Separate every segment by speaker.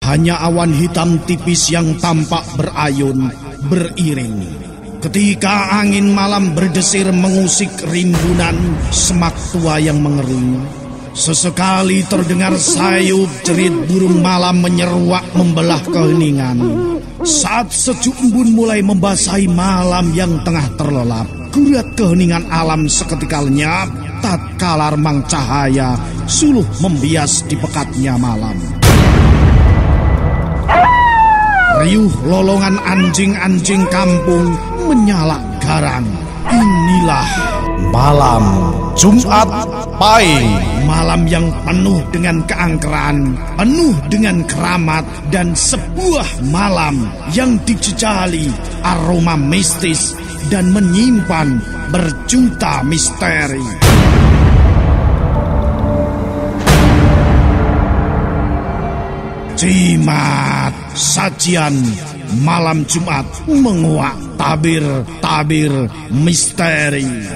Speaker 1: hanya awan hitam tipis yang tampak berayun, beriring. Ketika angin malam berdesir mengusik rimbunan semak tua yang mengering, sesekali terdengar sayup jerit burung malam menyeruak membelah keheningan. Saat sejuk embun mulai membasahi malam yang tengah terlelap, gurat keheningan alam seketika lenyap, tatkala remang cahaya suluh membias di pekatnya malam. Riuh lolongan anjing-anjing kampung menyala garang. Inilah
Speaker 2: malam Jumat Pahing.
Speaker 1: Malam yang penuh dengan keangkeran, penuh dengan keramat, dan sebuah malam yang dijejali aroma mistis dan menyimpan berjuta misteri. Jimat, sajian malam Jumat menguak tabir-tabir misteri.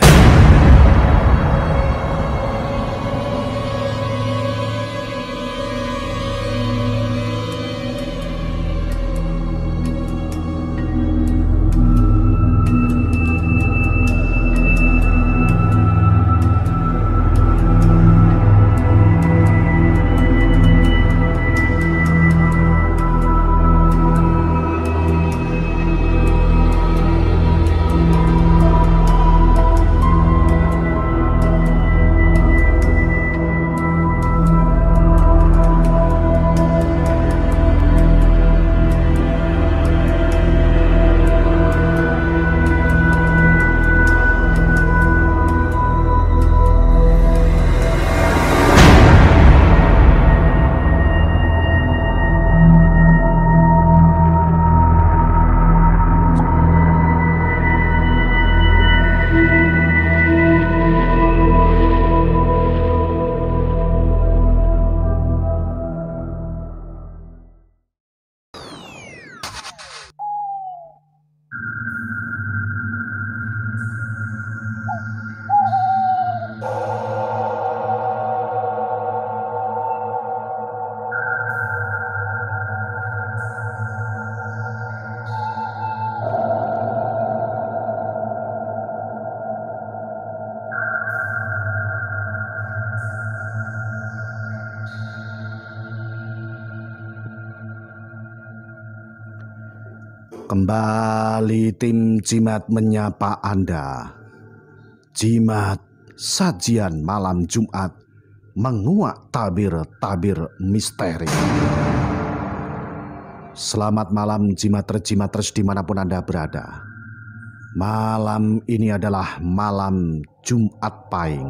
Speaker 2: Kembali tim Jimat menyapa Anda. Jimat, sajian malam Jumat menguak tabir-tabir misteri. Selamat malam Jimatres dimanapun Anda berada. Malam ini adalah malam Jumat Pahing.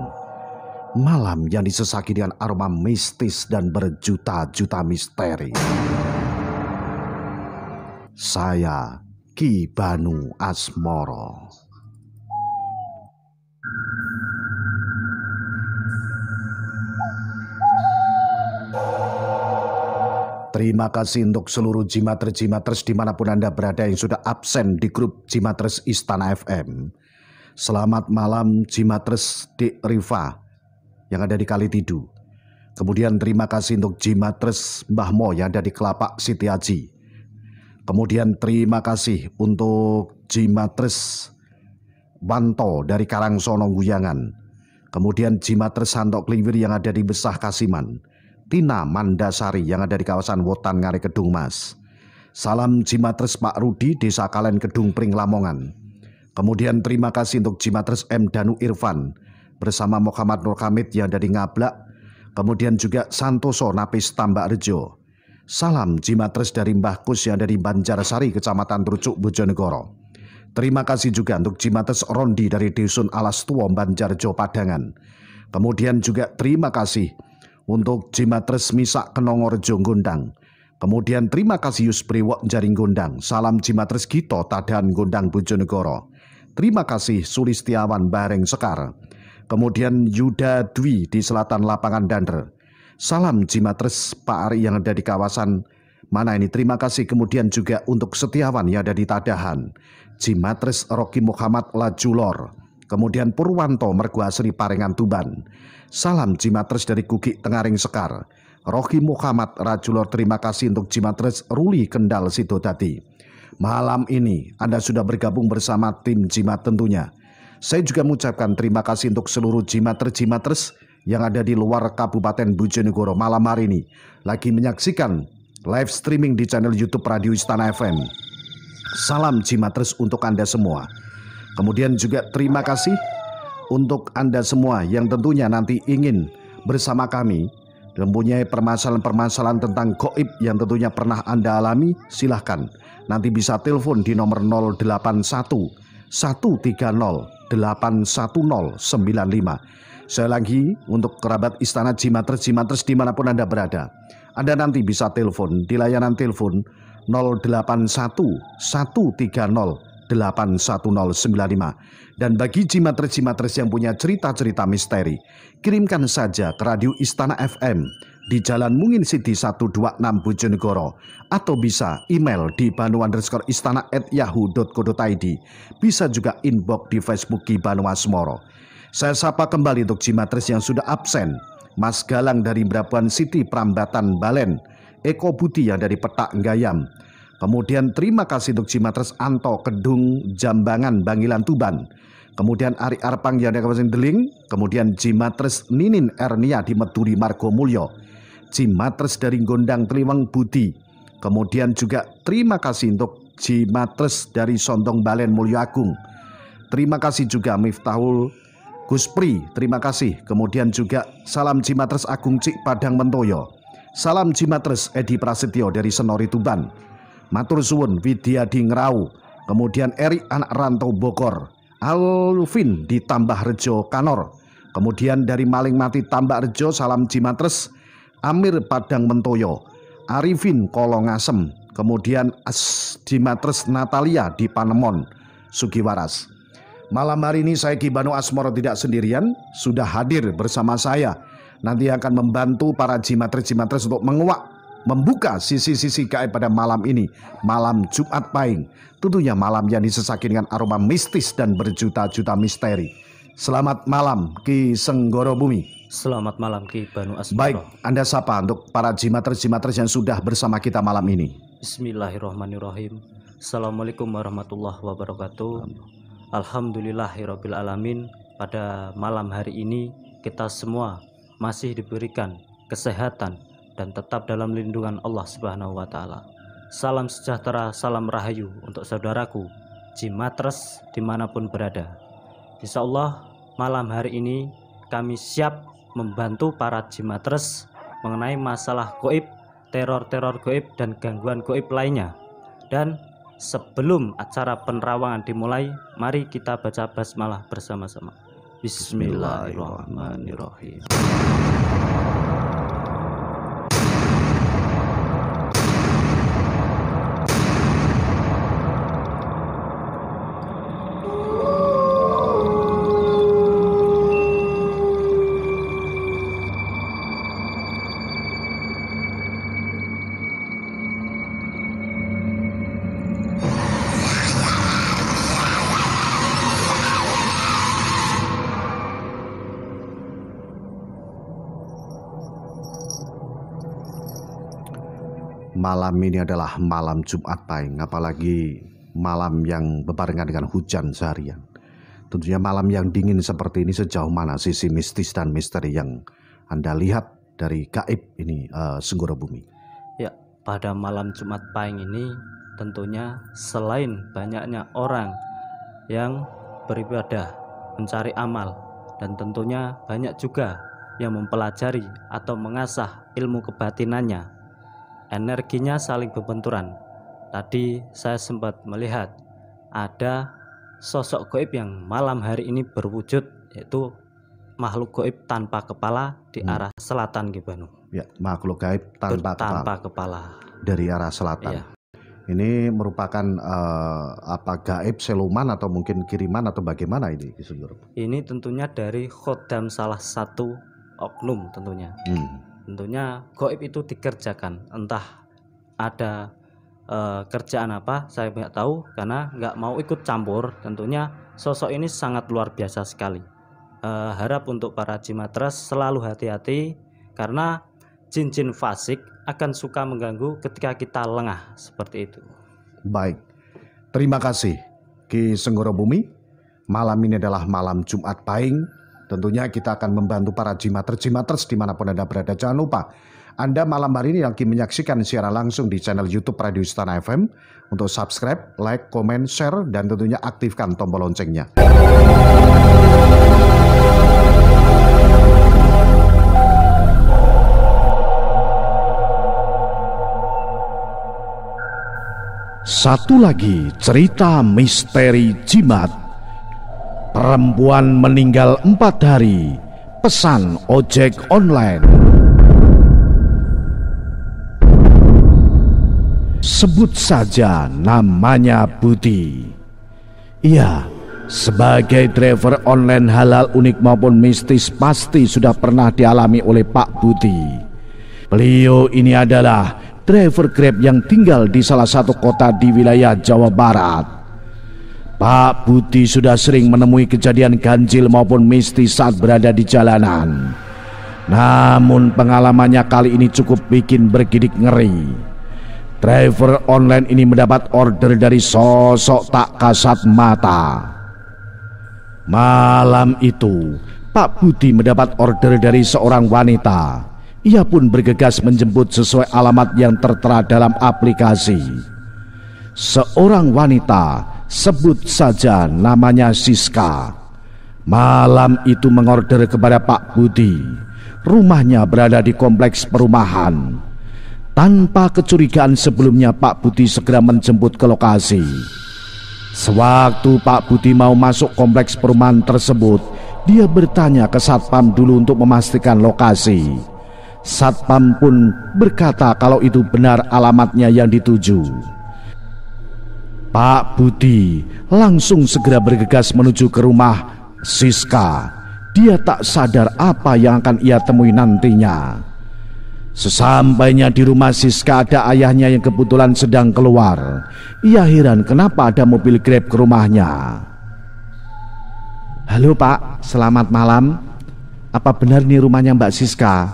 Speaker 2: Malam yang disesaki dengan aroma mistis dan berjuta-juta misteri. Saya Ki Banu Asmoro. Terima kasih untuk seluruh Jimatres dimanapun Anda berada yang sudah absen di grup Jimatres Istana FM. Selamat malam Jimatres Dik Riva yang ada di Kalitidu. Kemudian terima kasih untuk Jimatres Mbah Mo yang ada di Kelapak Siti Haji. Kemudian terima kasih untuk Jimatres Banto dari Karangsono Guyangan. Kemudian Jimatres Santok Kliwir yang ada di Besah Kasiman. Tina Mandasari yang ada di kawasan Wotan Ngare Kedung Mas. Salam Jimatres Pak Rudi Desa Kalen Kedung Pring Lamongan. Kemudian terima kasih untuk Jimatres M Danu Irfan bersama Muhammad Nur Hamid yang ada di Ngablak. Kemudian juga Santoso Napis Tambak Rejo. Salam Jimatres dari Mbah Kus yang ada di Banjarsari, Kecamatan Trucuk, Bojonegoro. Terima kasih juga untuk Jimatres Rondi dari Dusun Alas Tuwo, Banjarjo, Padangan. Kemudian juga terima kasih untuk Jimatres Misak Kenongorejo, Gondang. Kemudian terima kasih Yuspriwok Jaring Gondang. Salam Jimatres Gito Tadan Gondang, Bojonegoro. Terima kasih Sulistiawan Bareng Sekar. Kemudian Yuda Dwi di Selatan Lapangan Dander. Salam Jimatres Pak Ari yang ada di kawasan mana ini, terima kasih. Kemudian juga untuk Setiawan yang ada di Tadahan, Jimatres Rocky Muhammad Lajulor. Kemudian Purwanto Merguasri Parengan Tuban. Salam Jimatres dari Gugik Tengaring Sekar. Rohi Muhammad Rajulor, terima kasih untuk Jimatres Ruli Kendal Sidodadi. Malam ini Anda sudah bergabung bersama tim Jimat tentunya. Saya juga mengucapkan terima kasih untuk seluruh Jimatres yang ada di luar Kabupaten Bojonegoro malam hari ini lagi menyaksikan live streaming di channel YouTube Radio Istana FM. Salam Jimatres untuk Anda semua. Kemudian juga terima kasih untuk Anda semua yang tentunya nanti ingin bersama kami mempunyai permasalahan-permasalahan tentang gaib yang tentunya pernah Anda alami. Silahkan nanti bisa telepon di nomor 081 130 81095. Saya lagi untuk kerabat Istana Jimatres dimanapun Anda berada, Anda nanti bisa telepon di layanan telepon 081 130 81095. Dan bagi Jimatres yang punya cerita-cerita misteri, kirimkan saja ke Radio Istana FM di Jalan Mungin Sidi 126 Bojonegoro, atau bisa email di banu_istana@yahoo.co.id. Bisa juga inbox di Facebook Ki Banu Asmoro. Saya sapa kembali untuk Jimatres yang sudah absen. Mas Galang dari Brabuan City Prambatan Balen, Eko Budi yang dari Petak Gayam. Kemudian terima kasih untuk Jimatres Anto Kedung Jambangan Bangilan Tuban. Kemudian Ari Arpang yang dari Kabupaten Deling. Kemudian Jimatres Ninin Ernia di Meduri Margomulyo. Jimatres dari Gondang Teliwang Budi. Kemudian juga terima kasih untuk Jimatres dari Sondong Balen Mulyo Agung. Terima kasih juga Miftahul Guspri, terima kasih. Kemudian juga salam Jimatres Agung Cik Padang Mentoyo. Salam Jimatres Edi Prasetyo dari Senori Tuban. Matur suwun Widyadi Ngrau. Kemudian Eri anak rantau Bogor. Alvin di Tambah Rejo Kanor. Kemudian dari Maling Mati Tambak Rejo, salam Jimatres. Amir Padang Mentoyo. Arifin Kolongasem. Kemudian Jimatres Natalia di Panemon Sugiwaras. Malam hari ini saya Ki Banu Asmoro tidak sendirian, sudah hadir bersama saya. Nanti akan membantu para Jimatres untuk membuka sisi-sisi gaib pada malam ini, malam Jumat Pahing. Tentunya malam yang disesaki dengan aroma mistis dan berjuta-juta misteri. Selamat malam Ki Senggoro Bumi.
Speaker 3: Selamat malam Ki Banu Asmoro.
Speaker 2: Baik, Anda sapa untuk para Jimatres yang sudah bersama kita malam ini.
Speaker 3: Bismillahirrahmanirrahim. Assalamualaikum warahmatullahi wabarakatuh. Alhamdulillahirabbil alamin. Pada malam hari ini kita semua masih diberikan kesehatan dan tetap dalam lindungan Allah Subhanahu wa Ta'ala. Salam sejahtera, salam rahayu untuk saudaraku Jimatres dimanapun berada. Insya Allah malam hari ini kami siap membantu para Jimatres mengenai masalah gaib, teror-teror gaib dan gangguan gaib lainnya. Dan sebelum acara penerawangan dimulai, mari kita baca basmalah bersama-sama. Bismillahirrahmanirrahim.
Speaker 2: Malam ini adalah malam Jumat Pahing, apalagi malam yang berbarengan dengan hujan seharian. Tentunya malam yang dingin seperti ini, sejauh mana sisi mistis dan misteri yang Anda lihat dari gaib ini, Senggoro Bumi?
Speaker 3: Ya, pada malam Jumat Pahing ini tentunya selain banyaknya orang yang beribadah, mencari amal, dan tentunya banyak juga yang mempelajari atau mengasah ilmu kebatinannya, energinya saling berbenturan. Tadi saya sempat melihat ada sosok gaib yang malam hari ini berwujud, yaitu makhluk gaib tanpa kepala di arah selatan, Gibanu.
Speaker 2: Ya, makhluk gaib tanpa
Speaker 3: kepala
Speaker 2: dari arah selatan.
Speaker 3: Ya.
Speaker 2: Ini merupakan apa, gaib seluman atau mungkin kiriman atau bagaimana ini?
Speaker 3: Ini tentunya dari khodam salah satu oknum tentunya. Tentunya gaib itu dikerjakan, entah ada kerjaan apa saya nggak tahu, karena nggak mau ikut campur. Tentunya sosok ini sangat luar biasa sekali. Harap untuk para Jimatres selalu hati-hati, karena jin-jin fasik akan suka mengganggu ketika kita lengah, seperti itu.
Speaker 2: Baik, terima kasih Ki Senggoro Bumi. Malam ini adalah malam Jumat Pahing. Tentunya kita akan membantu para jimaters dimanapun Anda berada. Jangan lupa, Anda malam hari ini lagi menyaksikan siaran langsung di channel YouTube Radio Istana FM. Untuk subscribe, like, komen, share, dan tentunya aktifkan tombol loncengnya. Satu lagi cerita misteri jimat. Perempuan meninggal 4 hari, pesan ojek online. Sebut saja namanya Budi. Iya, sebagai driver online halal unik maupun mistis pasti sudah pernah dialami oleh Pak Budi. Beliau ini adalah driver Grab yang tinggal di salah satu kota di wilayah Jawa Barat. Pak Budi sudah sering menemui kejadian ganjil maupun mistis saat berada di jalanan. Namun pengalamannya kali ini cukup bikin bergidik ngeri. Driver online ini mendapat order dari sosok tak kasat mata. Malam itu, Pak Budi mendapat order dari seorang wanita. Ia pun bergegas menjemput sesuai alamat yang tertera dalam aplikasi. Seorang wanita, sebut saja namanya Siska. Malam itu mengorder kepada Pak Budi. Rumahnya berada di kompleks perumahan. Tanpa kecurigaan sebelumnya, Pak Budi segera menjemput ke lokasi. Sewaktu Pak Budi mau masuk kompleks perumahan tersebut, dia bertanya ke satpam dulu untuk memastikan lokasi. Satpam pun berkata kalau itu benar alamatnya yang dituju. Pak Budi langsung segera bergegas menuju ke rumah Siska. Dia tak sadar apa yang akan ia temui nantinya. Sesampainya di rumah Siska, ada ayahnya yang kebetulan sedang keluar. Ia heran kenapa ada mobil Grab ke rumahnya. Halo Pak, selamat malam. Apa benar nih rumahnya Mbak Siska?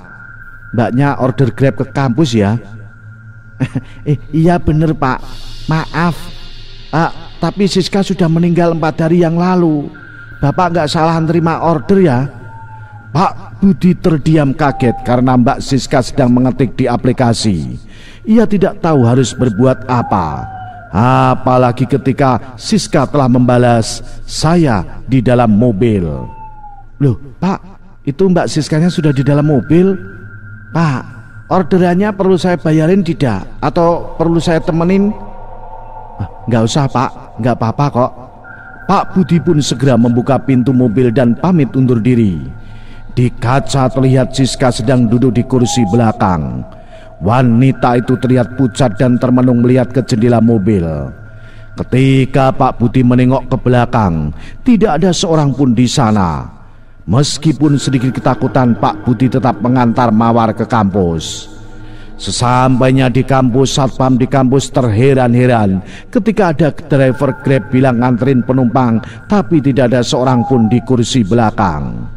Speaker 2: Mbaknya order Grab ke kampus ya? Iya bener Pak. Maaf tapi Siska sudah meninggal 4 hari yang lalu. Bapak nggak salah terima order ya? Pak Budi terdiam kaget karena Mbak Siska sedang mengetik di aplikasi. Ia tidak tahu harus berbuat apa. Apalagi ketika Siska telah membalas, "Saya di dalam mobil." Loh Pak, itu Mbak Siskanya sudah di dalam mobil? Pak, orderannya perlu saya bayarin tidak? Atau perlu saya temenin? Nggak usah Pak, nggak apa-apa kok. Pak Budi pun segera membuka pintu mobil dan pamit undur diri. Di kaca terlihat Siska sedang duduk di kursi belakang. Wanita itu terlihat pucat dan termenung melihat ke jendela mobil. Ketika Pak Budi menengok ke belakang, tidak ada seorang pun di sana. Meskipun sedikit ketakutan, Pak Budi tetap mengantar Mawar ke kampus. Sesampainya di kampus, satpam di kampus terheran-heran ketika ada driver Grab bilang nganterin penumpang, tapi tidak ada seorang pun di kursi belakang.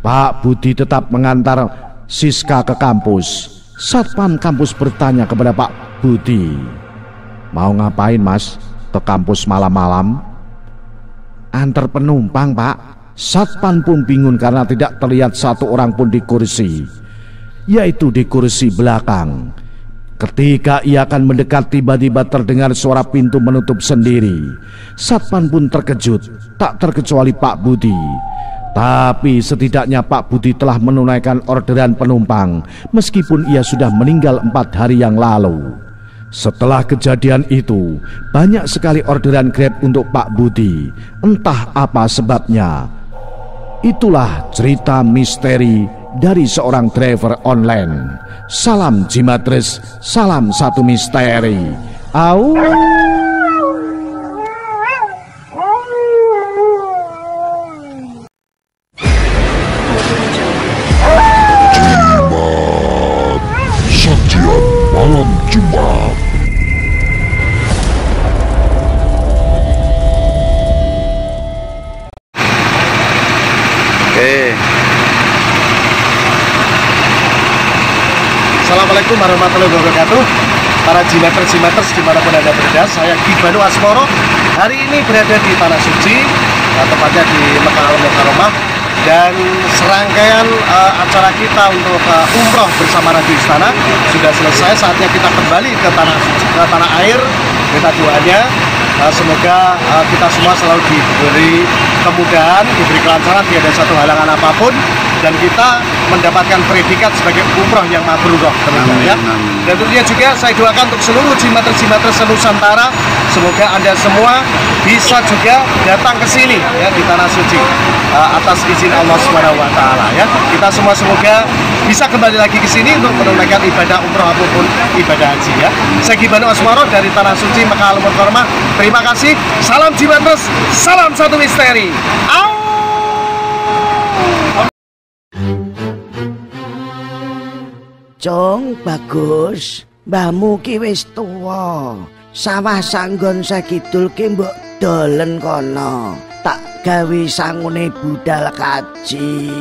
Speaker 2: Pak Budi tetap mengantar Siska ke kampus. Satpam kampus bertanya kepada Pak Budi, "Mau ngapain Mas ke kampus malam-malam?" "Antar penumpang Pak." Satpam pun bingung karena tidak terlihat satu orang pun di kursi, yaitu di kursi belakang. Ketika ia akan mendekat, tiba-tiba terdengar suara pintu menutup sendiri. Satpam pun terkejut, tak terkecuali Pak Budi. Tapi setidaknya Pak Budi telah menunaikan orderan penumpang meskipun ia sudah meninggal 4 hari yang lalu. Setelah kejadian itu, banyak sekali orderan Grab untuk Pak Budi. Entah apa sebabnya. Itulah cerita misteri dari seorang driver online. Salam Jimatres, salam satu misteri. Au.
Speaker 4: Malam Jumat. Oke.
Speaker 5: Assalamualaikum warahmatullahi wabarakatuh. Para Jimaters dimanapun Anda berada, saya Gibanu Asmoro. Hari ini berada di Tanah Suci, tepatnya di Mekah Al-Mukarramah. Dan serangkaian acara kita untuk umroh bersama Radio Istana sudah selesai. Saatnya kita kembali ke Tanah Suci, ke tanah air. Kita doanya semoga kita semua selalu diberi kemudahan, diberi kelancaran, tidak ada satu halangan apapun, dan kita mendapatkan predikat sebagai umroh yang mabrurah, teman-teman ya. Dan tentunya juga saya doakan untuk seluruh Jimaters Nusantara, semoga Anda semua bisa juga datang ke sini ya, di Tanah Suci atas izin Allah SWT ya. Kita semua semoga bisa kembali lagi ke sini untuk menunaikan ibadah umroh ataupun ibadah haji ya. Saya Gibanu Asmoro dari Tanah Suci Mekah Al-Mukarramah. Terima kasih. Salam Jimaters, salam satu misteri.
Speaker 6: Cong, bagus. Mbahmu ki wis tuwa. Sawah sanggon sakidul ki mbok dolen kono. Tak gawe sangune budal kaji.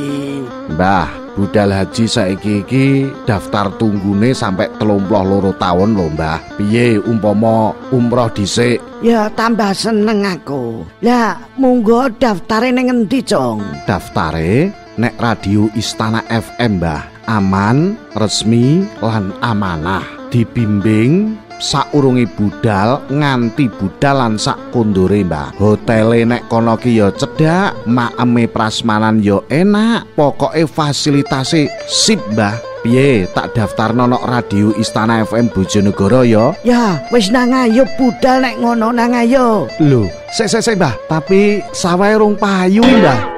Speaker 2: Mbah, budal haji saiki iki daftar tunggune sampai 32 tahun lho, Mbah. Piye umpama umroh dhisik?
Speaker 6: Ya tambah seneng aku. Lah, monggo daftare ning endi, Cong?
Speaker 2: Daftare nek Radio Istana FM, Mbah. Aman, resmi, lan amanah. Dibimbing saurunge budal nganti budal lan sak kondure, Mbah. Hotele nek kono ki ya cedhak, makeme prasmanan ya enak, pokoke fasilitase sip, Mbah. Piye tak daftarno nok Radio Istana FM Bojonegoro ya?
Speaker 6: Ya, wis nang ayo budal nek ngono nang ayo.
Speaker 2: Lho, sik Mbah, tapi sawahe rung payu, Mbah.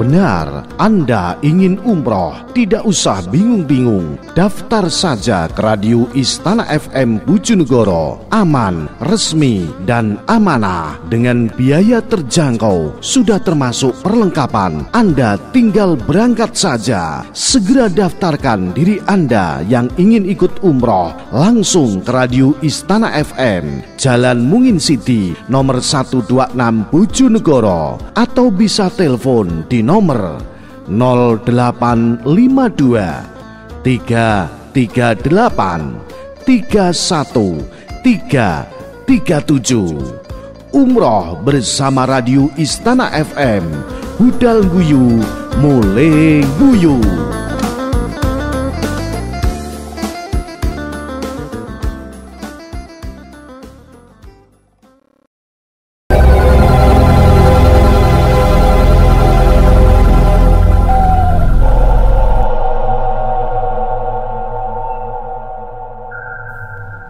Speaker 2: Benar, Anda ingin umroh? Tidak usah bingung-bingung. Daftar saja ke Radio Istana FM Bojonegoro. Aman, resmi, dan amanah. Dengan biaya terjangkau, sudah termasuk perlengkapan. Anda tinggal berangkat saja. Segera daftarkan diri Anda yang ingin ikut umroh. Langsung ke Radio Istana FM, Jalan Mungin City, nomor 126 Bojonegoro. Atau bisa telepon di nomor 0852 338 31337. Umroh bersama Radio Istana FM. Budal guyu, mulai guyu.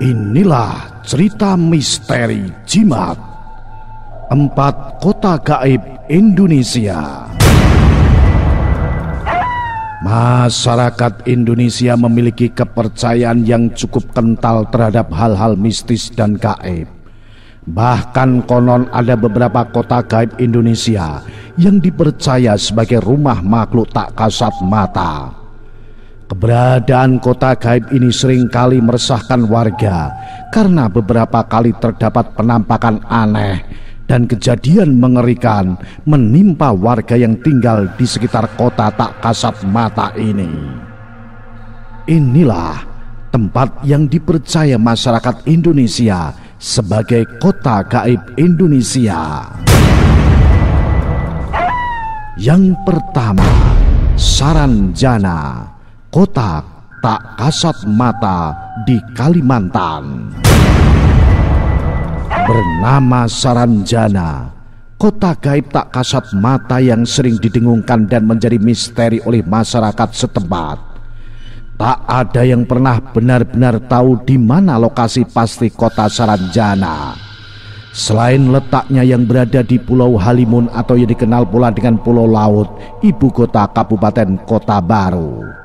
Speaker 2: Inilah cerita misteri jimat 4 kota gaib Indonesia. Masyarakat Indonesia memiliki kepercayaan yang cukup kental terhadap hal-hal mistis dan gaib. Bahkan konon ada beberapa kota gaib Indonesia yang dipercaya sebagai rumah makhluk tak kasat mata. Keberadaan kota gaib ini seringkali meresahkan warga karena beberapa kali terdapat penampakan aneh dan kejadian mengerikan menimpa warga yang tinggal di sekitar kota tak kasat mata ini. Inilah tempat yang dipercaya masyarakat Indonesia sebagai kota gaib Indonesia. Yang pertama, Saranjana, kota tak kasat mata di Kalimantan. Bernama Saranjana, kota gaib tak kasat mata yang sering didengungkan dan menjadi misteri oleh masyarakat setempat. Tak ada yang pernah benar-benar tahu di mana lokasi pasti kota Saranjana. Selain letaknya yang berada di Pulau Halimun atau yang dikenal pula dengan Pulau Laut, ibu kota Kabupaten Kota Baru.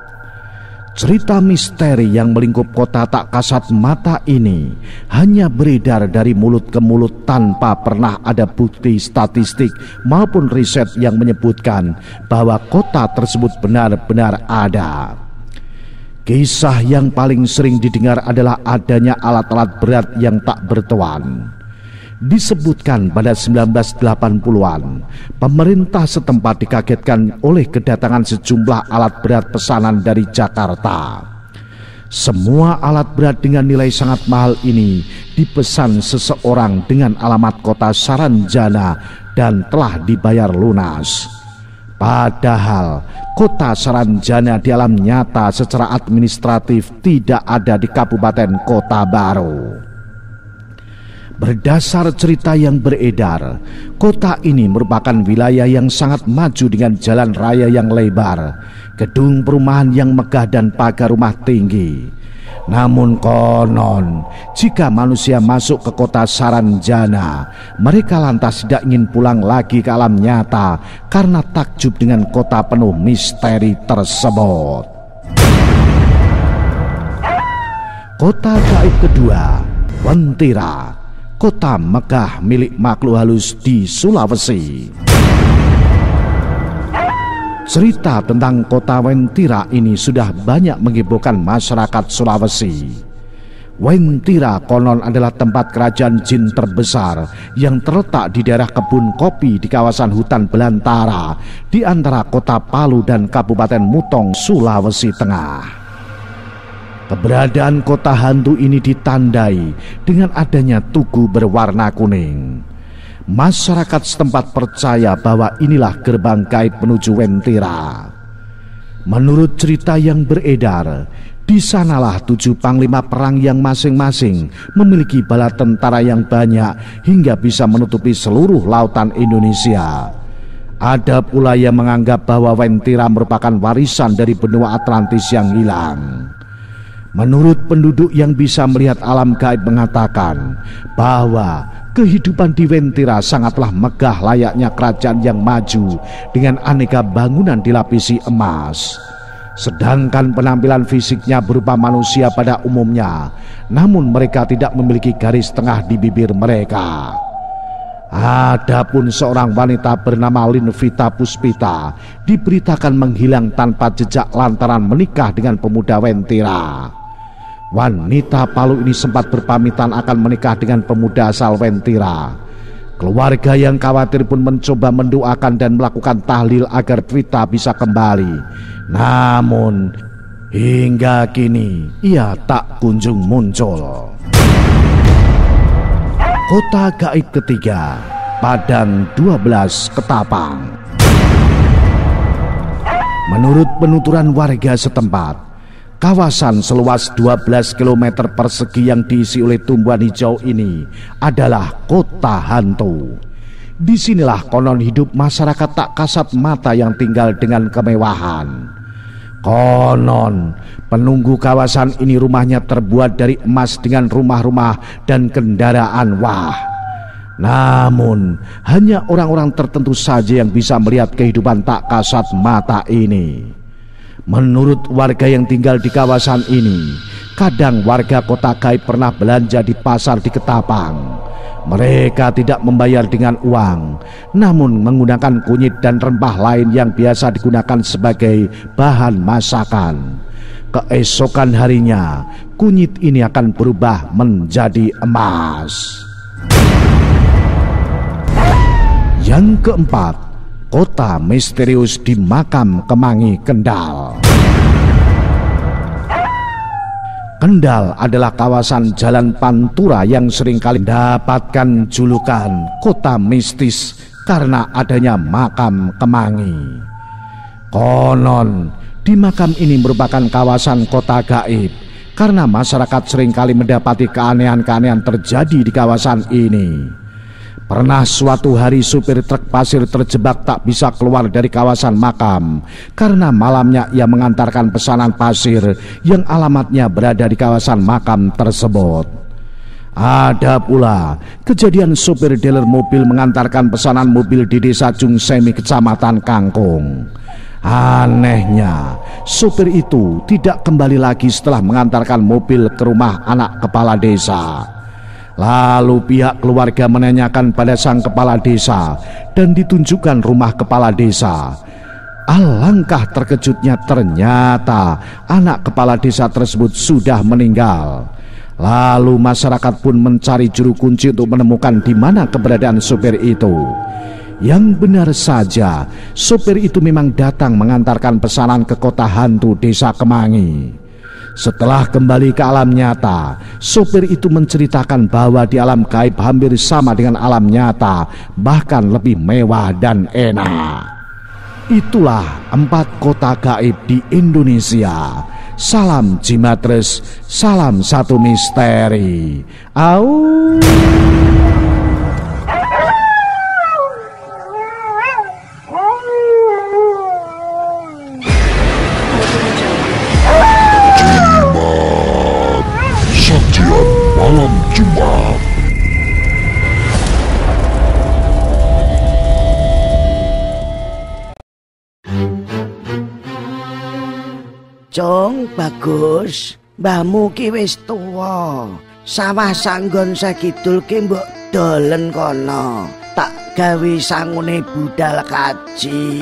Speaker 2: Cerita misteri yang melingkup kota tak kasat mata ini hanya beredar dari mulut ke mulut tanpa pernah ada bukti statistik maupun riset yang menyebutkan bahwa kota tersebut benar-benar ada. Kisah yang paling sering didengar adalah adanya alat-alat berat yang tak bertuan. Disebutkan pada 1980-an, pemerintah setempat dikagetkan oleh kedatangan sejumlah alat berat pesanan dari Jakarta. Semua alat berat dengan nilai sangat mahal ini dipesan seseorang dengan alamat kota Saranjana dan telah dibayar lunas. Padahal kota Saranjana di alam nyata secara administratif tidak ada di Kabupaten Kota Baru. Berdasar cerita yang beredar, kota ini merupakan wilayah yang sangat maju dengan jalan raya yang lebar, gedung perumahan yang megah dan pagar rumah tinggi. Namun konon, jika manusia masuk ke kota Saranjana, mereka lantas tidak ingin pulang lagi ke alam nyata karena takjub dengan kota penuh misteri tersebut. Kota gaib kedua, Wentira, kota megah milik makhluk halus di Sulawesi. Cerita tentang kota Wentira ini sudah banyak menghebohkan masyarakat Sulawesi. Wentira konon adalah tempat kerajaan jin terbesar yang terletak di daerah kebun kopi di kawasan hutan belantara di antara kota Palu dan Kabupaten Mutong, Sulawesi Tengah. Keberadaan kota hantu ini ditandai dengan adanya tugu berwarna kuning. Masyarakat setempat percaya bahwa inilah gerbang gaib menuju Wentira. Menurut cerita yang beredar, di sanalah 7 panglima perang yang masing-masing memiliki bala tentara yang banyak hingga bisa menutupi seluruh lautan Indonesia. Ada pula yang menganggap bahwa Wentira merupakan warisan dari benua Atlantis yang hilang. Menurut penduduk yang bisa melihat alam gaib mengatakan bahwa kehidupan di Wentira sangatlah megah layaknya kerajaan yang maju dengan aneka bangunan dilapisi emas. Sedangkan penampilan fisiknya berupa manusia pada umumnya, namun mereka tidak memiliki garis tengah di bibir mereka. Adapun seorang wanita bernama Linvita Puspita diberitakan menghilang tanpa jejak lantaran menikah dengan pemuda Wentira. Wanita Palu ini sempat berpamitan akan menikah dengan pemuda asal Wentira. Keluarga yang khawatir pun mencoba mendoakan dan melakukan tahlil agar Vita bisa kembali. Namun hingga kini ia tak kunjung muncul. Kota gaib ketiga, Padang 12 Ketapang. Menurut penuturan warga setempat, kawasan seluas 12 km persegi yang diisi oleh tumbuhan hijau ini adalah kota hantu. Disinilah konon hidup masyarakat tak kasat mata yang tinggal dengan kemewahan. Konon penunggu kawasan ini rumahnya terbuat dari emas dengan rumah-rumah dan kendaraan wah. Namun hanya orang-orang tertentu saja yang bisa melihat kehidupan tak kasat mata ini. Menurut warga yang tinggal di kawasan ini, kadang warga kota gaib pernah belanja di pasar di Ketapang. Mereka tidak membayar dengan uang, namun menggunakan kunyit dan rempah lain yang biasa digunakan sebagai bahan masakan. Keesokan harinya, kunyit ini akan berubah menjadi emas. Yang keempat, kota misterius di Makam Kemangi, Kendal. Kendal adalah kawasan jalan pantura yang seringkali mendapatkan julukan kota mistis karena adanya makam Kemangi. Konon, di makam ini merupakan kawasan kota gaib karena masyarakat seringkali mendapati keanehan-keanehan terjadi di kawasan ini. Pernah suatu hari supir truk pasir terjebak tak bisa keluar dari kawasan makam karena malamnya ia mengantarkan pesanan pasir yang alamatnya berada di kawasan makam tersebut. Ada pula kejadian supir dealer mobil mengantarkan pesanan mobil di desa Jungsemi, Kecamatan Kangkung. Anehnya, supir itu tidak kembali lagi setelah mengantarkan mobil ke rumah anak kepala desa. Lalu pihak keluarga menanyakan pada sang kepala desa dan ditunjukkan rumah kepala desa. Alangkah terkejutnya, ternyata anak kepala desa tersebut sudah meninggal. Lalu masyarakat pun mencari juru kunci untuk menemukan di mana keberadaan sopir itu. Yang benar saja, sopir itu memang datang mengantarkan pesanan ke kota hantu desa Kemangi. Setelah kembali ke alam nyata, sopir itu menceritakan bahwa di alam gaib hampir sama dengan alam nyata, bahkan lebih mewah dan enak. Itulah 4 kota gaib di Indonesia. Salam Jimatres, salam satu misteri. Au.
Speaker 4: Sajian malam Jumat.
Speaker 6: Jong, bagus. Mbahmu ki wis tuwa. Sawah sanggon sakidul ki mbok dolen kono. Tak gawe sangune budal kaji.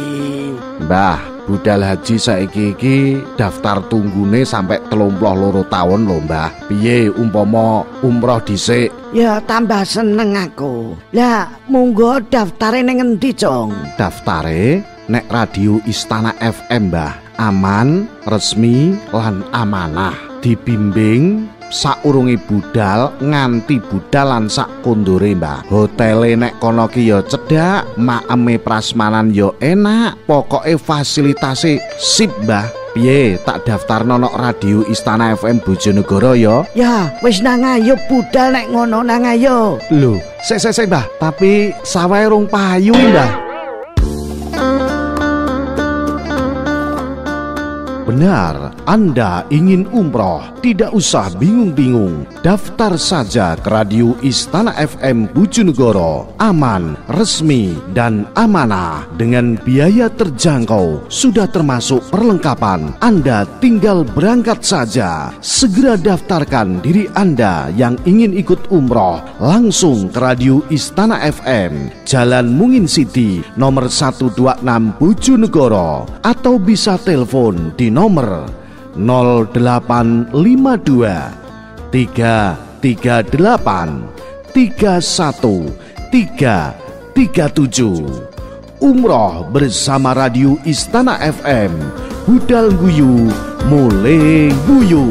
Speaker 2: Mbah, budal haji saiki iki daftar tunggune sampai 32 tahun lho, Mbah. Piye umpama umroh dhisik?
Speaker 6: Ya tambah seneng aku. Lah, monggo daftare ning endi, Jong?
Speaker 2: Daftare nek radio Istana FM, Mbah. Aman, resmi, lan amanah. Dibimbing saurunge budal nganti budal lan sak kondure, Mbah. Hotele nek kono ki ya cedhak, makeme prasmanan ya enak, pokoke fasilitase sip, Mbah. Piye tak daftarno nok radio Istana FM Bojonegoro ya?
Speaker 6: Ya, wis nang ayo budal nek ngono nang ayo.
Speaker 2: Lho, sik Mbah, tapi sawahe rung payu, Mbah. Benar, Anda ingin umroh, tidak usah bingung-bingung. Daftar saja ke radio Istana FM Bojonegoro. Aman, resmi, dan amanah. Dengan biaya terjangkau, sudah termasuk perlengkapan. Anda tinggal berangkat saja. Segera daftarkan diri Anda yang ingin ikut umroh. Langsung ke radio Istana FM, Jalan Mungin City, nomor 126 Bojonegoro. Atau bisa telepon di nomor 0852 338 31337. Umroh bersama radio Istana FM. Budal guyu, mulai guyu.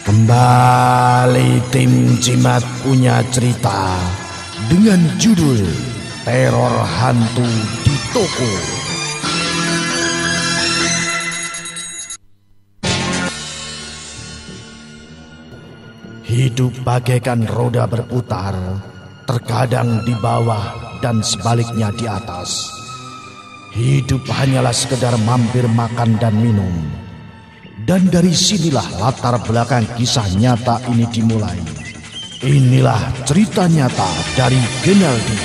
Speaker 2: Kembali tim Jimat punya cerita dengan judul Teror Hantu di Toko. Hidup bagaikan roda berputar, terkadang di bawah dan sebaliknya di atas. Hidup hanyalah sekedar mampir makan dan minum. Dan dari sinilah latar belakang kisah nyata ini dimulai. Inilah cerita nyata dari Genaldi.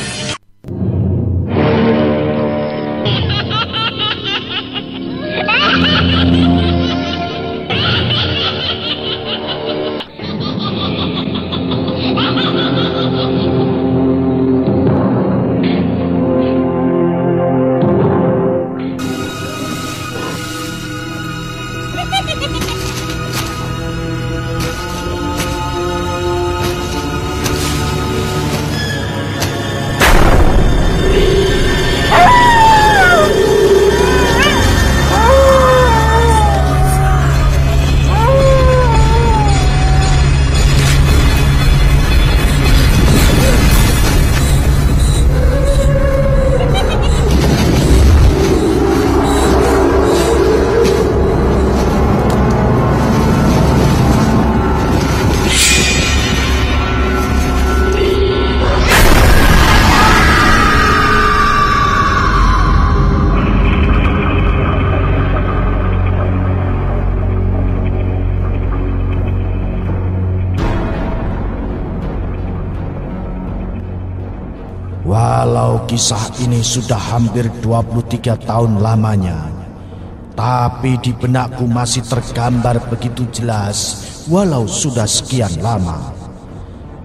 Speaker 1: Walau kisah ini sudah hampir 23 tahun lamanya, tapi di benakku masih tergambar begitu jelas walau sudah sekian lama.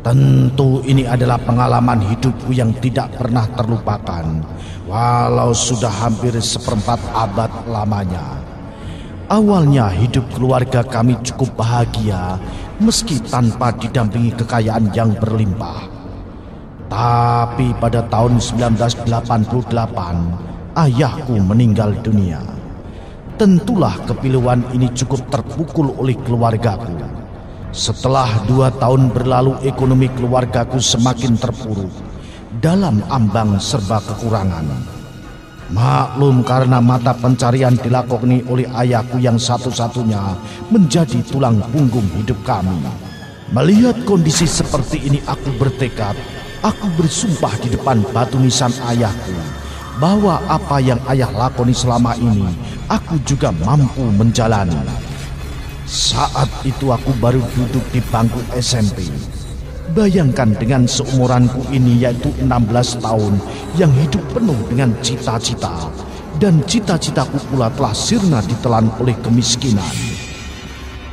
Speaker 1: Tentu ini adalah pengalaman hidupku yang tidak pernah terlupakan, walau sudah hampir seperempat abad lamanya. Awalnya hidup keluarga kami cukup bahagia meski tanpa didampingi kekayaan yang berlimpah. Tapi pada tahun 1988, ayahku meninggal dunia. Tentulah kepiluan ini cukup terpukul oleh keluargaku. Setelah 2 tahun berlalu, ekonomi keluargaku semakin terpuruk, dalam ambang serba kekurangan. Maklum karena mata pencarian dilakoni oleh ayahku yang satu-satunya menjadi tulang punggung hidup kami. Melihat kondisi seperti ini, aku bertekad, aku bersumpah di depan batu nisan ayahku bahwa apa yang ayah lakoni selama ini aku juga mampu menjalani. Saat itu aku baru duduk di bangku SMP. Bayangkan dengan seumuranku ini, yaitu 16 tahun, yang hidup penuh dengan cita-cita, dan cita-citaku pula telah sirna ditelan oleh kemiskinan.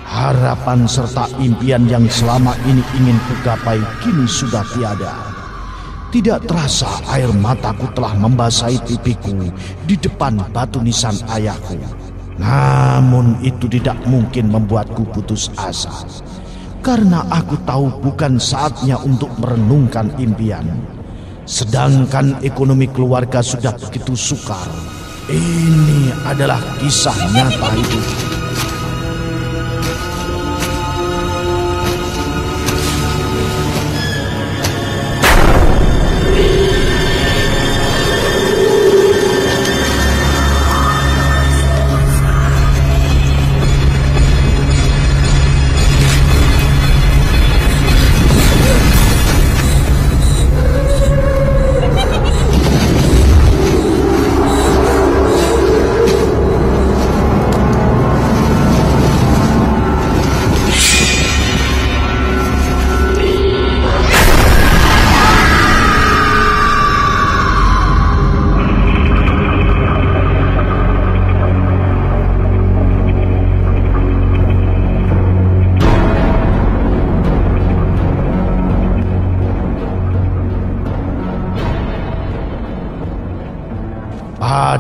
Speaker 1: Harapan serta impian yang selama ini ingin kugapai kini sudah tiada. Tidak terasa air mataku telah membasahi pipiku di depan batu nisan ayahku. Namun itu tidak mungkin membuatku putus asa, karena aku tahu bukan saatnya untuk merenungkan impian. Sedangkan ekonomi keluarga sudah begitu sukar. Ini adalah kisah nyata hidup.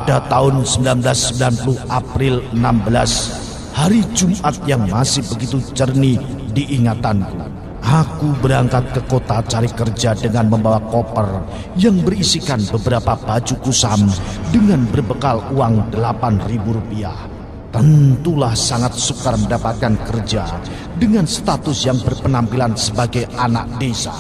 Speaker 1: Pada tahun 1990 April 16, hari Jumat yang masih begitu jernih diingatanku. Aku berangkat ke kota cari kerja dengan membawa koper yang berisikan beberapa baju kusam dengan berbekal uang Rp8.000. Tentulah sangat sukar mendapatkan kerja dengan status yang berpenampilan sebagai anak desa.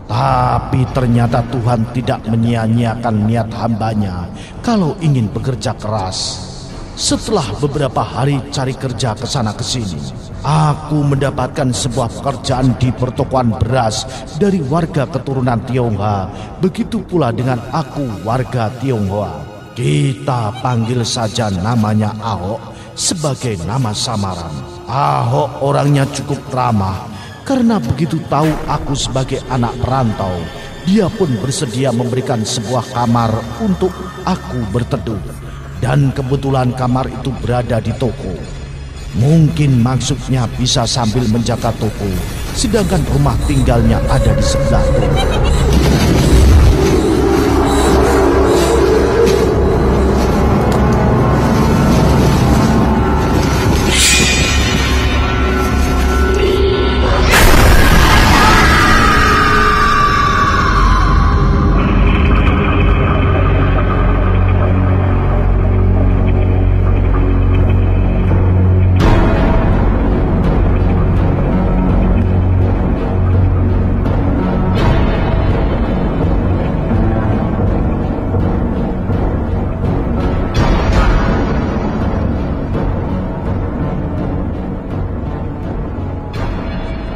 Speaker 1: Tapi ternyata Tuhan tidak menyia-nyiakan niat hambanya kalau ingin bekerja keras. Setelah beberapa hari cari kerja ke sana ke sini, aku mendapatkan sebuah pekerjaan di pertokoan beras dari warga keturunan Tionghoa. Begitu pula dengan aku, warga Tionghoa. Kita panggil saja namanya Ahok sebagai nama samaran. Ahok orangnya cukup ramah. Karena begitu tahu aku sebagai anak perantau, dia pun bersedia memberikan sebuah kamar untuk aku berteduh. Dan kebetulan kamar itu berada di toko. Mungkin maksudnya bisa sambil menjaga toko, sedangkan rumah tinggalnya ada di sebelah toko.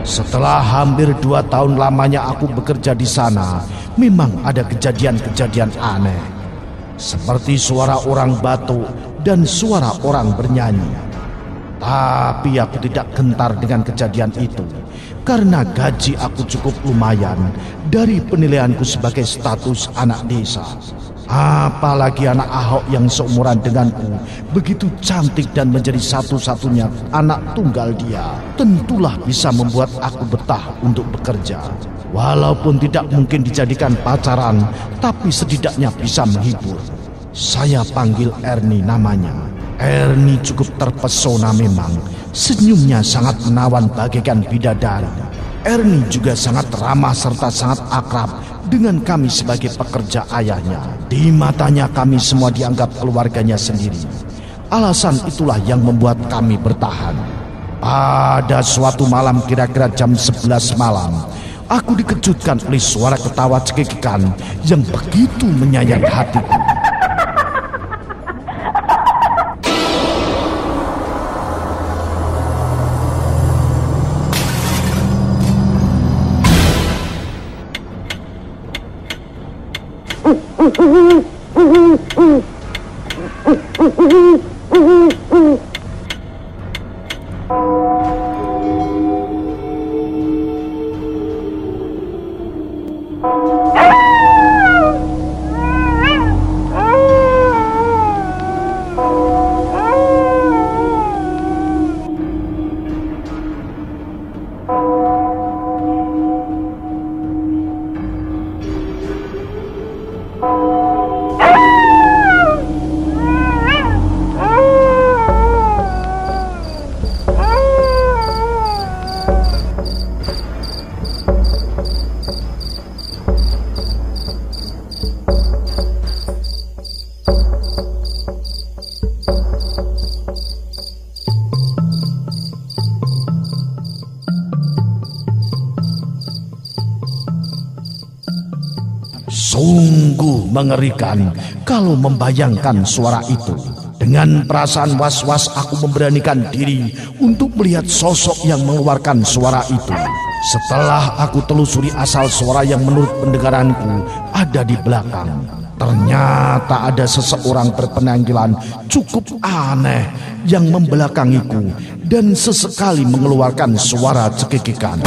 Speaker 1: Setelah hampir 2 tahun lamanya aku bekerja di sana, memang ada kejadian-kejadian aneh. Seperti suara orang batuk dan suara orang bernyanyi. Tapi aku tidak gentar dengan kejadian itu, karena gaji aku cukup lumayan dari penilaianku sebagai status anak desa. Apalagi anak Ahok yang seumuran denganku begitu cantik dan menjadi satu-satunya anak tunggal dia, tentulah bisa membuat aku betah untuk bekerja. Walaupun tidak mungkin dijadikan pacaran, tapi setidaknya bisa menghibur. Saya panggil Erni namanya. Erni cukup terpesona memang. Senyumnya sangat menawan bagaikan bidadari. Erni juga sangat ramah serta sangat akrab dengan kami sebagai pekerja ayahnya. Di matanya kami semua dianggap keluarganya sendiri. Alasan itulah yang membuat kami bertahan. Pada suatu malam kira-kira jam 11 malam, aku dikejutkan oleh suara ketawa cekikikan yang begitu menyayat hatiku. Sungguh mengerikan kalau membayangkan suara itu. Dengan perasaan was-was aku memberanikan diri untuk melihat sosok yang mengeluarkan suara itu. Setelah aku telusuri asal suara yang menurut pendengaranku ada di belakang, ternyata ada seseorang berpenampilan cukup aneh yang membelakangiku dan sesekali mengeluarkan suara cekikikan.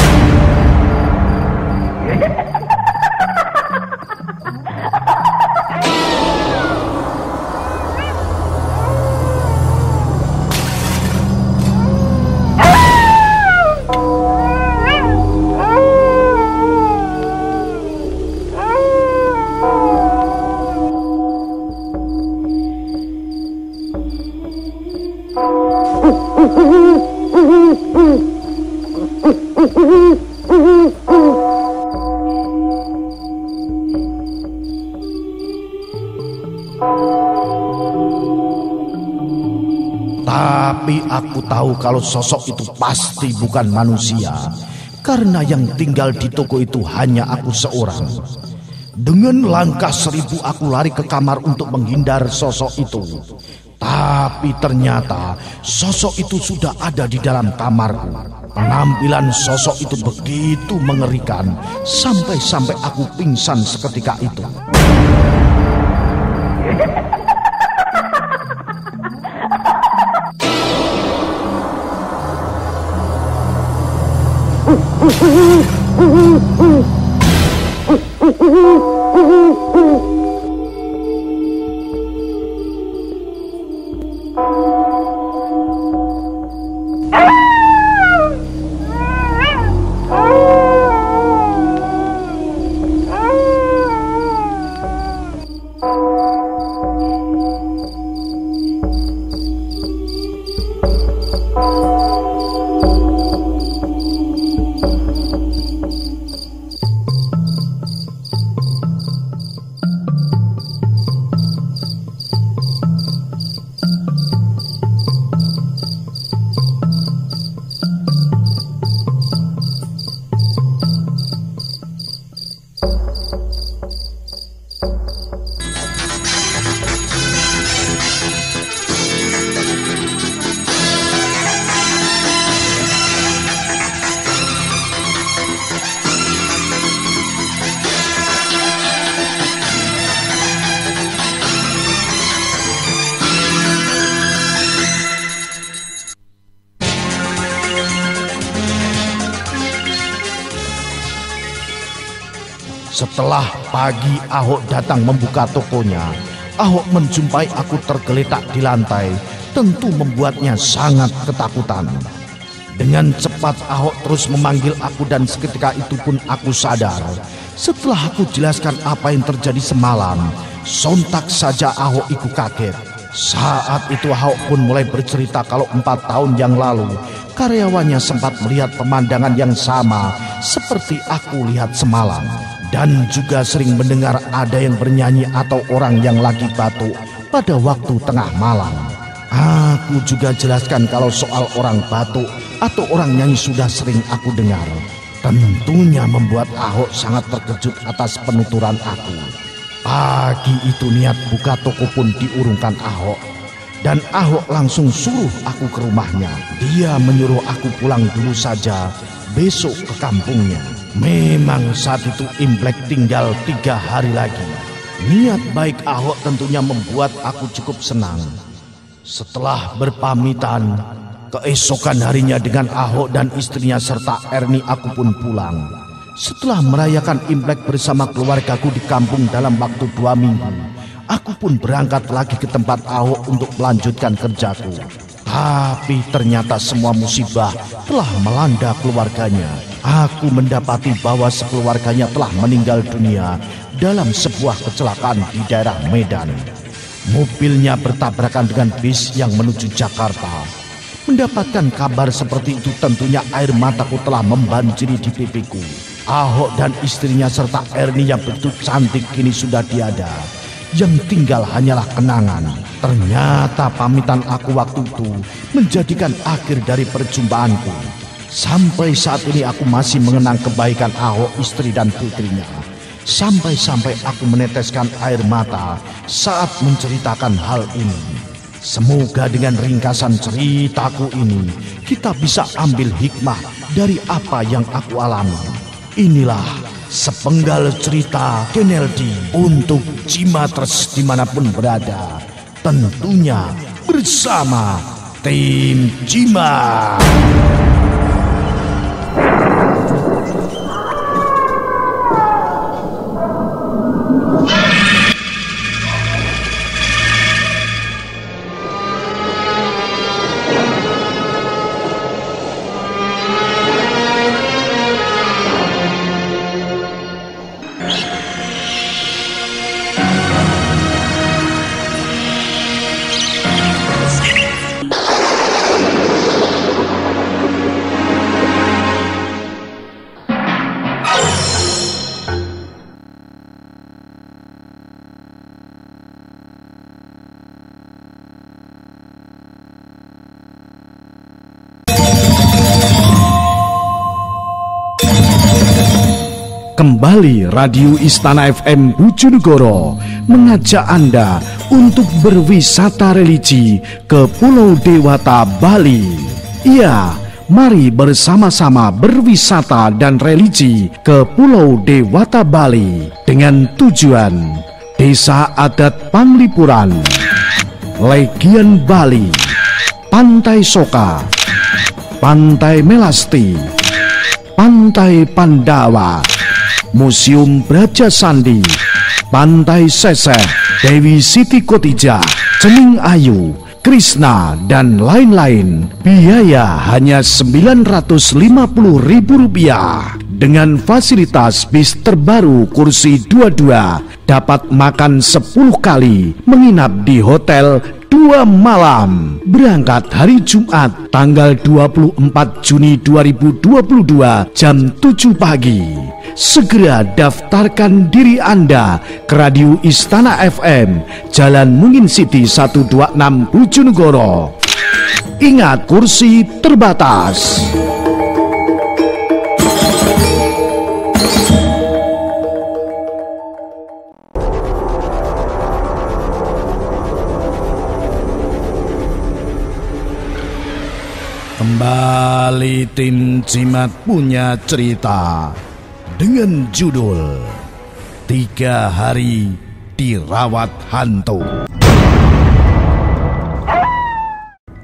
Speaker 1: Tapi aku tahu kalau sosok itu pasti bukan manusia, karena yang tinggal di toko itu hanya aku seorang. Dengan langkah 1000 aku lari ke kamar untuk menghindar sosok itu. Tapi ternyata sosok itu sudah ada di dalam kamarku. Penampilan sosok itu begitu mengerikan, sampai-sampai aku pingsan seketika itu. Setelah pagi Ahok datang membuka tokonya, Ahok menjumpai aku tergeletak di lantai, tentu membuatnya sangat ketakutan. Dengan cepat Ahok terus memanggil aku dan seketika itu pun aku sadar. Setelah aku jelaskan apa yang terjadi semalam, sontak saja Ahok ikut kaget. Saat itu Ahok pun mulai bercerita kalau 4 tahun yang lalu karyawannya sempat melihat pemandangan yang sama seperti aku lihat semalam. Dan juga sering mendengar ada yang bernyanyi atau orang yang lagi batuk pada waktu tengah malam. Aku juga jelaskan kalau soal orang batuk atau orang nyanyi sudah sering aku dengar. Tentunya membuat Ahok sangat terkejut atas penuturan aku. Pagi itu niat buka toko pun diurungkan Ahok. Dan Ahok langsung suruh aku ke rumahnya. Dia menyuruh aku pulang dulu saja, besok ke kampungnya. Memang saat itu Imlek tinggal 3 hari lagi. Niat baik Ahok tentunya membuat aku cukup senang. Setelah berpamitan, keesokan harinya dengan Ahok dan istrinya serta Erni aku pun pulang. Setelah merayakan Imlek bersama keluargaku di kampung dalam waktu 2 minggu, aku pun berangkat lagi ke tempat Ahok untuk melanjutkan kerjaku. Tapi ternyata semua musibah telah melanda keluarganya. Aku mendapati bahwa sekeluarganya telah meninggal dunia dalam sebuah kecelakaan di daerah Medan. Mobilnya bertabrakan dengan bis yang menuju Jakarta. Mendapatkan kabar seperti itu tentunya air mataku telah membanjiri di pipiku. Ahok dan istrinya serta Erni yang begitu cantik kini sudah tiada. Yang tinggal hanyalah kenangan. Ternyata pamitan aku waktu itu menjadikan akhir dari perjumpaanku. Sampai saat ini aku masih mengenang kebaikan Ahok, istri dan putrinya. Sampai-sampai aku meneteskan air mata saat menceritakan hal ini. Semoga dengan ringkasan ceritaku ini kita bisa ambil hikmah dari apa yang aku alami. Inilah sepenggal cerita Keneldi untuk Cimatres dimanapun berada. Tentunya bersama tim Cimat. Kembali Radio Istana FM Bojonegoro mengajak Anda untuk berwisata religi ke Pulau Dewata, Bali. Iya, mari bersama-sama berwisata dan religi ke Pulau Dewata, Bali dengan tujuan Desa Adat Panglipuran, Legian Bali, Pantai Soka, Pantai Melasti, Pantai Pandawa, Museum Braja Sandi, Pantai Seseh, Dewi Siti Kotijah, Cening Ayu, Krishna, dan lain-lain. Biaya hanya Rp950.000 dengan fasilitas bis terbaru kursi 22, dapat makan 10 kali, menginap di hotel 2 malam. Berangkat hari Jumat tanggal 24 Juni 2022 jam 7 pagi. Segera daftarkan diri Anda ke Radio Istana FM, Jalan Mungin City 126 Bojonegoro. Ingat, kursi terbatas. Kembali tim Cimat punya cerita dengan judul 3 hari dirawat hantu.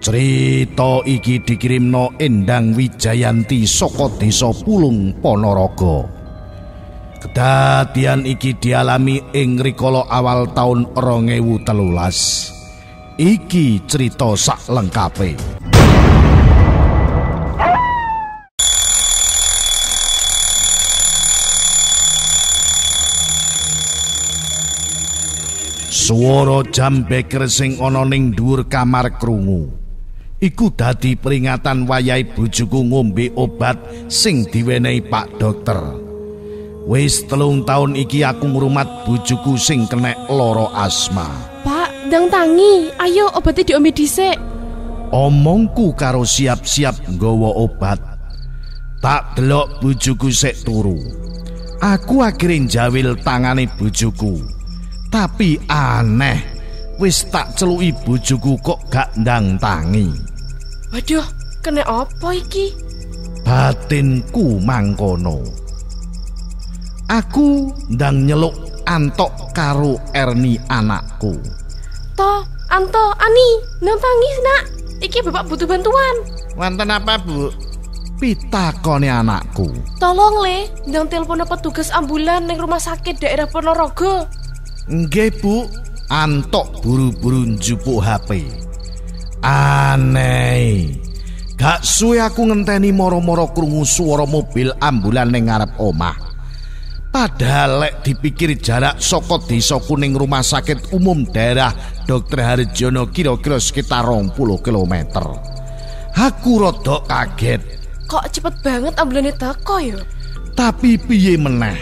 Speaker 1: Cerita iki dikirimno Endang Wijayanti saka Desa Pulung Ponorogo. Kedadian iki dialami ing rikala awal taun 2013. Iki cerita sak lengkape. Swara jam beker sing ana ning dhuwur kamar krungu. Iku dadi peringatan wayahe bojoku ngombe obat sing diwenehi Pak Dokter. Wis 3 taun iki aku ngrumat bojoku sing kena lara asma.
Speaker 7: Pak, ndang tangi, ayo obate diombe dhisik.
Speaker 1: Omongku karo siap-siap nggawa obat. Tak delok bojoku sik turu. Aku akhirnya njawil tangane bojoku. Tapi aneh, wis tak celuki bojoku kok gak ndang tangi.
Speaker 7: Waduh, kena apa iki?
Speaker 1: Batinku mangkono. Aku ndang nyeluk Antok karo Erni anakku.
Speaker 7: Toh, Anto, Ani, ndang tangi nak. Iki bapak butuh bantuan.
Speaker 1: Wonten apa, Bu? Pitakone anakku.
Speaker 7: Tolong le, ndang telepon petugas ambulan ning rumah sakit daerah Ponorogo.
Speaker 1: Nggih, Bu. Antok buru-buru njupuk HP. Aneh. Gak suwe aku ngenteni moro-moro krungu swara mobil ambulan ning ngarep omah. Padahal lek dipikir jarak saka desaku ning rumah sakit umum daerah Dr. Harjono kira-kira sekitar 20 km. Aku rada kaget.
Speaker 7: Kok cepet banget ambulane teko ya?
Speaker 1: Tapi piye meneh?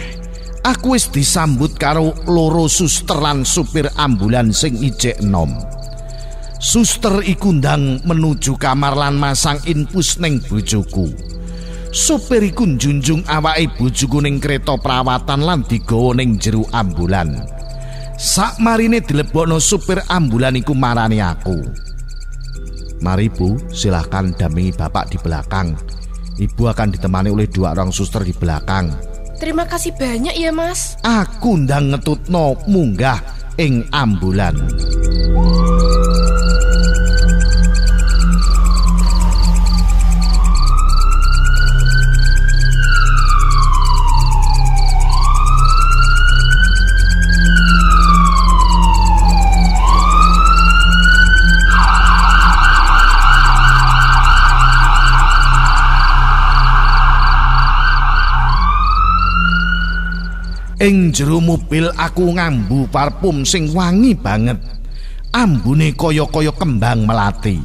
Speaker 1: Aku wis disambut karo loro suster lan supir ambulan sing ijek enom. Suster iku ndang menuju kamar lan masang infus ning bojoku. Supir iku njunjung awake bojoku ning kereta perawatan lan digawa ning jero ambulan. Sakmarine dilebokno supir ambulan iku marani aku. Mari Bu, silahkan dampingi Bapak di belakang. Ibu akan ditemani oleh 2 orang suster di belakang.
Speaker 7: Terima kasih banyak ya Mas.
Speaker 1: Aku ndang ngetutno munggah ing ambulan. Ing jero mobil aku ngambu parfum sing wangi banget. Ambune kaya-kaya kembang melati.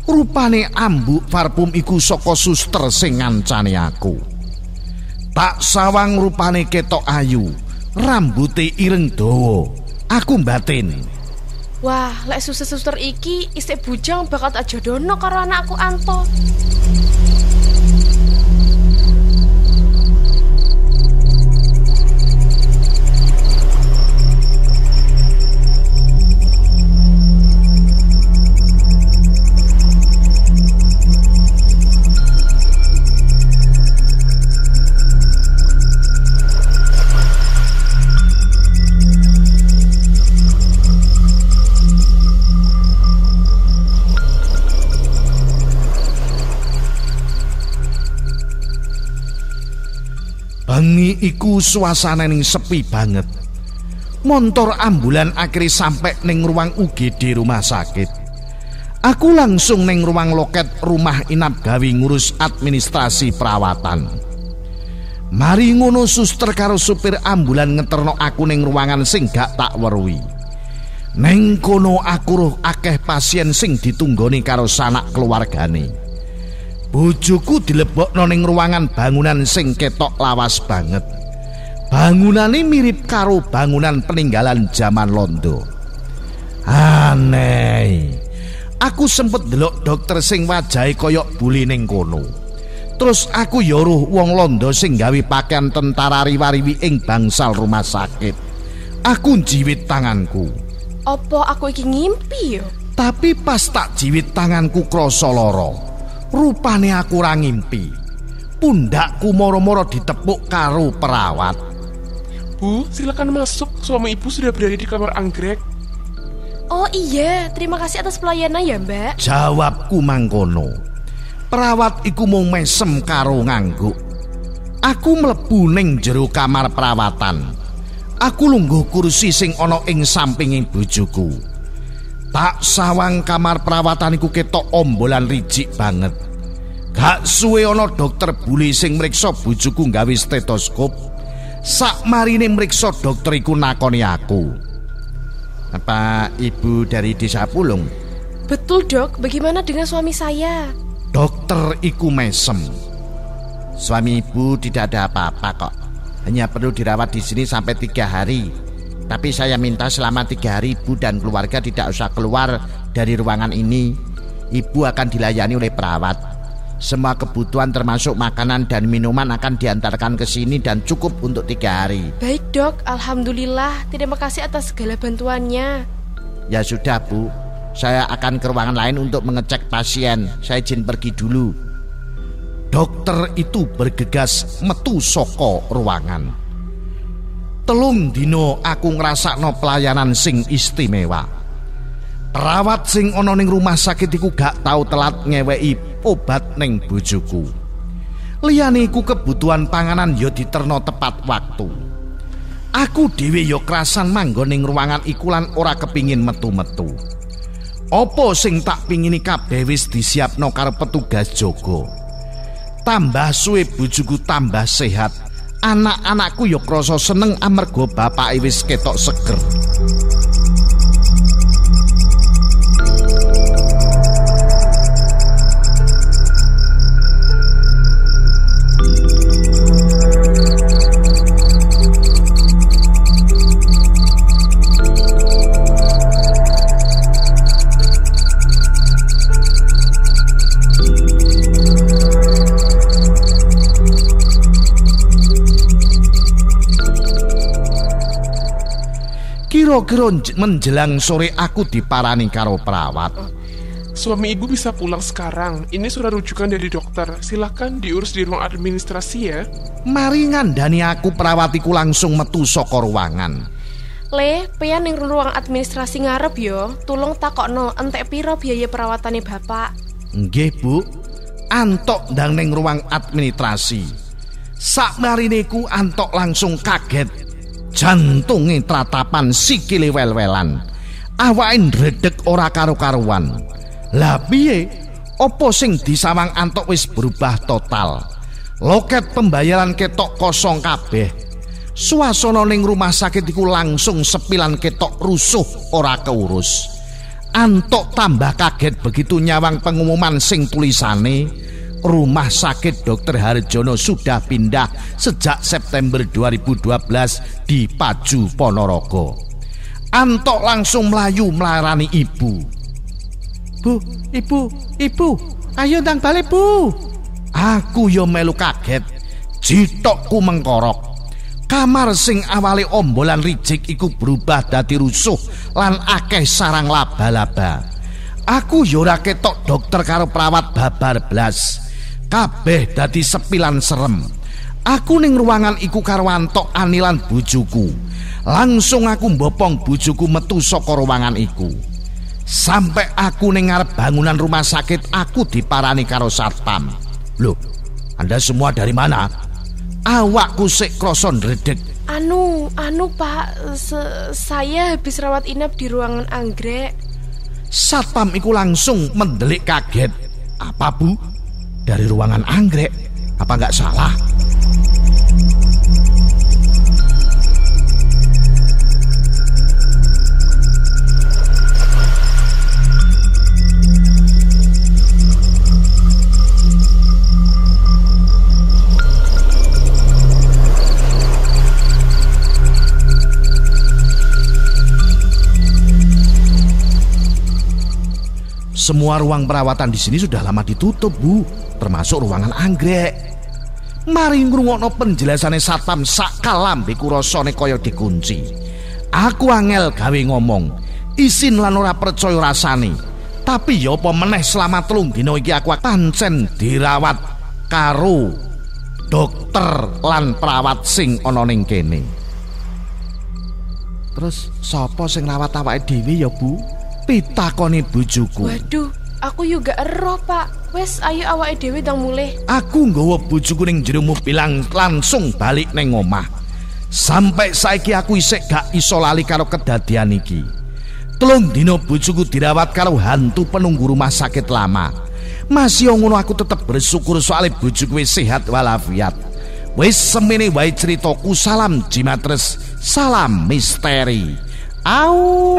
Speaker 1: Rupane ambu parfum iku saka suster sing ngancani aku. Tak sawang rupane ketok ayu, rambuté ireng dawa. Aku batin.
Speaker 7: Wah, lek suster-suster iki isih bujang bakal tak jodohno karo anakku Anto.
Speaker 1: Bengi iku suasana ning sepi banget. Montor ambulan akhirnya sampai ning ruang UGD rumah sakit. Aku langsung ning ruang loket rumah inap gawe ngurus administrasi perawatan. Mari ngono suster karo supir ambulan ngeterno aku ning ruangan sing gak tak weruhi. Ning kono aku roh akeh pasien sing ditunggoni karo sanak keluargane. Bojoku dilebokno ning ruangan bangunan sing ketok lawas banget. Bangunane mirip karo bangunan peninggalan zaman Londo. Aneh. Aku sempet delok dokter sing wajahe koyok buli ning kono. Terus aku yoruh wong Londo sing gawe pakaian tentara riwariwi ing bangsal rumah sakit. Aku njiwit tanganku.
Speaker 7: Apa aku iki ngimpi yo?
Speaker 1: Tapi pas tak jiwit tanganku krasa lara. Rupane aku ora ngimpi. Pundakku moro-moro ditepuk karo perawat.
Speaker 8: Bu, silakan masuk. Suami ibu sudah berada di kamar anggrek.
Speaker 7: Oh iya, terima kasih atas pelayanan ya Mbak.
Speaker 1: Jawabku mangkono. Perawat iku mung mesem karo ngangguk. Aku mlebu ning jero kamar perawatan. Aku lungguh kursi sing ana ing sampinging bojoku. Tak sawang kamar perawatan iku ketok ombolan rijik banget. Gak suwe ana dokter buli sing mriksa bojoku gawe stetoskop. Sak marine mriksa dokter iku nakoni aku. Apa ibu dari Desa Pulung?
Speaker 7: Betul dok, bagaimana dengan suami saya?
Speaker 1: Dokter iku mesem. Suami ibu tidak ada apa-apa kok. Hanya perlu dirawat di sini sampai 3 hari. Tapi saya minta selama 3 hari ibu dan keluarga tidak usah keluar dari ruangan ini. Ibu akan dilayani oleh perawat. Semua kebutuhan termasuk makanan dan minuman akan diantarkan ke sini dan cukup untuk 3 hari.
Speaker 7: Baik dok, alhamdulillah. Terima kasih atas segala bantuannya.
Speaker 1: Ya sudah Bu, saya akan ke ruangan lain untuk mengecek pasien. Saya izin pergi dulu. Dokter itu bergegas metu saka ruangan. 3 dino aku ngrasakno pelayanan sing istimewa. Perawat sing ana ning rumah sakit iku gak tau telat ngeweki obat ning bojoku. Liyane iku kebutuhan panganan ya diterno tepat waktu. Aku dhewe ya krasan manggon ning ruangan iku lan ora kepingin metu-metu. Apa sing tak pingini kabeh wis disiapno karo petugas jaga. Tambah suwe bojoku tambah sehat. Anak-anakku ya krasa seneng amarga bapake wis ketok seger. Kira-kira menjelang sore aku diparani karo perawat.
Speaker 8: Suami ibu bisa pulang sekarang. Ini surat rujukan dari dokter. Silakan diurus di ruang administrasi ya.
Speaker 1: Mari ngandani aku perawatiku langsung metu saka ruangan.
Speaker 7: Le, pian ning ruang administrasi ngarep yo. Tulung takokno entek piro biaya perawatane bapak.
Speaker 1: Nggih Bu, antok ndang ning ruang administrasi. Sak marine ku antok langsung kaget. Jantunge tratapan, sikile wel-welan, awake ndredeg ora karo-karuan. Lah piye? Apa sing disawang antok wis berubah total? Loket pembayaran ketok kosong kabeh. Suasana ning rumah sakit iku langsung sepilan ketok rusuh ora keurus. Antok tambah kaget begitu nyawang pengumuman sing tulisane Rumah Sakit Dr. Harjono sudah pindah sejak September 2012 di Paju Ponorogo. Antok langsung melayu melarani ibu. Bu, ibu, ayo ndang balik Bu. Aku yo melu kaget, jitokku mengkorok. Kamar sing awale ombolan rijik iku berubah dadi rusuh lan akeh sarang laba-laba. Aku yo ora ketok dokter karo perawat babar blas. Kabeh dadi sepilan serem. Aku ning ruangan iku karo antok anilan bojoku. Langsung aku mbopong bojoku metu saka ruangan iku. Sampai aku ning ngarep bangunan rumah sakit aku diparani karo satpam. Loh, Anda semua dari mana? Awakku sik krasa ndredeg.
Speaker 7: Anu Pak, saya habis rawat inap di ruangan anggrek.
Speaker 1: Satpam iku langsung mendelik kaget. Apa Bu? Dari ruangan anggrek? Apa nggak salah? Semua ruang perawatan di sini sudah lama ditutup, Bu, termasuk ruangan anggrek. Mari ngrungokno penjelasane satpam sak kalambeku rasane kaya dikunci. Aku angel gawe ngomong, isin lan ora percaya rasane. Tapi ya apa meneh selama 3 dina iki aku pancen dirawat karo dokter lan perawat sing ana ning kene. Terus sapa sing rawat awake dhewe ya, Bu? Pitakoni bojoku.
Speaker 7: Waduh, aku juga ero Pak. Wes, ayo awake dhewe ndang mulih.
Speaker 1: Aku nggawa bojoku ning jero mobil langsung balik ning omah. Sampai saiki aku isih gak iso lali karo kedadian iki. 3 dina bojoku dirawat karo hantu penunggu rumah sakit lama. Masih ngono aku tetep bersyukur soalnya bojoku wis sehat walafiat. Wis semene wae ceritaku. Salam Jimatres, salam misteri. Au.